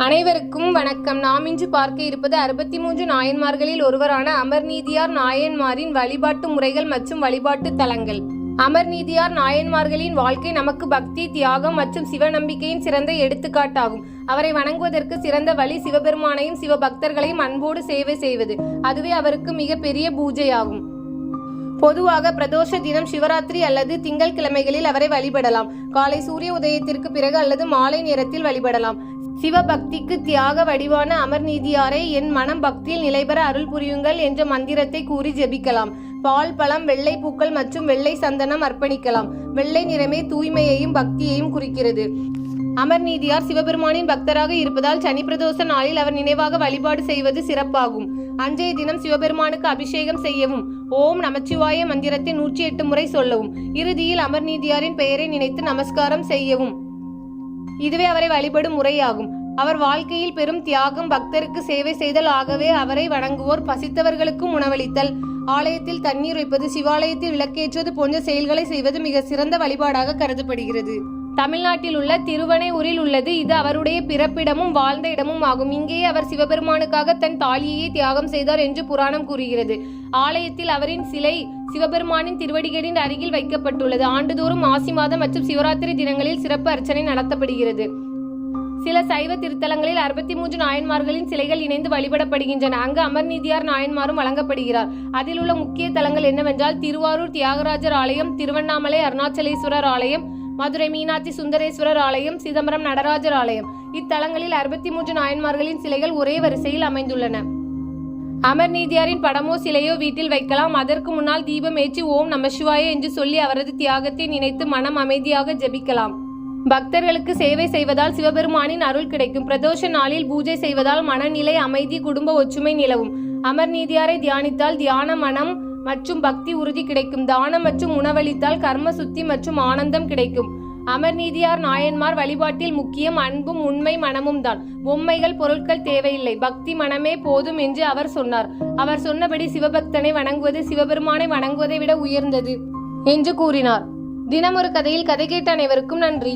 அனைவருக்கும் வணக்கம். நாம் இன்று பார்க்க இருப்பது 63 நாயன்மார்களில் ஒருவரான அமர்நீதியார் நாயன்மாரின் வழிபாட்டு முறைகள் மற்றும் வழிபாட்டு தலங்கள். அமர்நீதியார் நாயன்மார்களின் வாழ்க்கை நமக்கு பக்தி, தியாகம் மற்றும் சிவ நம்பிக்கையின் சிறந்த எடுத்துக்காட்டாகும். அவரை வணங்குவதற்கு சிறந்த வழி சிவபெருமானையும் சிவபக்தர்களையும் அன்போடு சேவை செய்வது. அதுவே அவருக்கு மிக பெரிய பூஜையாகும். பொதுவாக பிரதோஷ தினம், சிவராத்திரி அல்லது திங்கள் கிழமைகளில் அவரை வழிபடலாம். காலை சூரிய உதயத்திற்கு பிறகு அல்லது மாலை நேரத்தில் வழிபடலாம். சிவபக்திக்கு தியாக வடிவான அமர்நீதியாரை என் மனம் பக்தியில் நிலைபெற அருள் புரியுங்கள் என்ற மந்திரத்தை கூறி ஜெபிக்கலாம். பால், பழம், வெள்ளை பூக்கள் மற்றும் வெள்ளை சந்தனம் அர்ப்பணிக்கலாம். வெள்ளை நிறமே தூய்மையையும் பக்தியையும் குறிக்கிறது. அமர்நீதியார் சிவபெருமானின் பக்தராக இருப்பதால் சனி பிரதோஷ நாளில் அவர் நினைவாக வழிபாடு செய்வது சிறப்பாகும். அன்றைய தினம் சிவபெருமானுக்கு அபிஷேகம் செய்யவும், ஓம் நமச்சிவாய மந்திரத்தை 108 முறை சொல்லவும், இறுதியில் அமர்நீதியாரின் பெயரை நினைத்து நமஸ்காரம் செய்யவும். இதுவே அவரை வழிபடும் முறையாகும். அவர் வாழ்க்கையில் பெரும் தியாகம், பக்தருக்கு சேவை செய்தல். ஆகவே அவரை வணங்குவோர் பசித்தவர்களுக்கு உணவளித்தல், ஆலயத்தில் தண்ணீர் வைப்பது, சிவாலயத்தில் விளக்கேற்றுவது போன்ற செயல்களை செய்வது மிக சிறந்த வழிபாடாக கருதப்படுகிறது. தமிழ்நாட்டில் உள்ள திருவனையூரில் உள்ளது. இது அவருடைய பிறப்பிடமும் வாழ்ந்த இடமும் ஆகும். இங்கேயே அவர் சிவபெருமானுக்காக தன் தாலியையே தியாகம் செய்தார் என்று புராணம் கூறுகிறது. ஆலயத்தில் அவரின் சிலை சிவபெருமானின் திருவடிகளின் அருகில் வைக்கப்பட்டுள்ளது. ஆண்டுதோறும் மாசி மாதம் மற்றும் சிவராத்திரி தினங்களில் சிறப்பு அர்ச்சனை நடத்தப்படுகிறது. சில சைவ திருத்தலங்களில் 63 நாயன்மார்களின் சிலைகள் இணைந்து வழிபடப்படுகின்றன. அங்கு அமர்நீதியார் நாயன்மாரும் வழங்கப்படுகிறார். அதில் உள்ள முக்கிய தலங்கள் என்னவென்றால் திருவாரூர் தியாகராஜர் ஆலயம், திருவண்ணாமலை அருணாச்சலேஸ்வரர் ஆலயம், மதுரை மீனாட்சி சுந்தரேஸ்வரர் ஆலயம், சிதம்பரம் நடராஜர் ஆலயம். இத்தலங்களில் 63 நாயன்மார்களின் சிலைகள் ஒரே வரிசையில் அமைந்துள்ளன. அமர்நீதியாரின் படமோ சிலையோ வீட்டில் வைக்கலாம். அதற்கு முன்னால் தீபம் ஏற்றி ஓம் நமசிவாய என்று சொல்லி அவரது தியாகத்தை நினைத்து மனம் அமைதியாக ஜெபிக்கலாம். பக்தர்களுக்கு சேவை செய்வதால் சிவபெருமானின் அருள் கிடைக்கும். பிரதோஷ நாளில் பூஜை செய்வதால் மனநிலை அமைதி, குடும்ப ஒற்றுமை நிலவும். அமர்நீதியாரை தியானித்தால் தியான மனம் மற்றும் பக்தி உறுதி கிடைக்கும். தானம் மற்றும் உணவளித்தால் கர்ம சுத்தி மற்றும் ஆனந்தம் கிடைக்கும். அமர்நீதியார் நாயன்மார் வழிபாட்டில் முக்கியம் அன்பும் உண்மை மனமும் தான். பொம்மைகள், பொருட்கள் தேவையில்லை, பக்தி மனமே போதும் என்று அவர் சொன்னார். அவர் சொன்னபடி சிவபக்தனை வணங்குவது சிவபெருமானை வணங்குவதை விட உயர்ந்தது என்று கூறினார். தினமொரு கதையில் கதை கேட்ட அனைவருக்கும் நன்றி.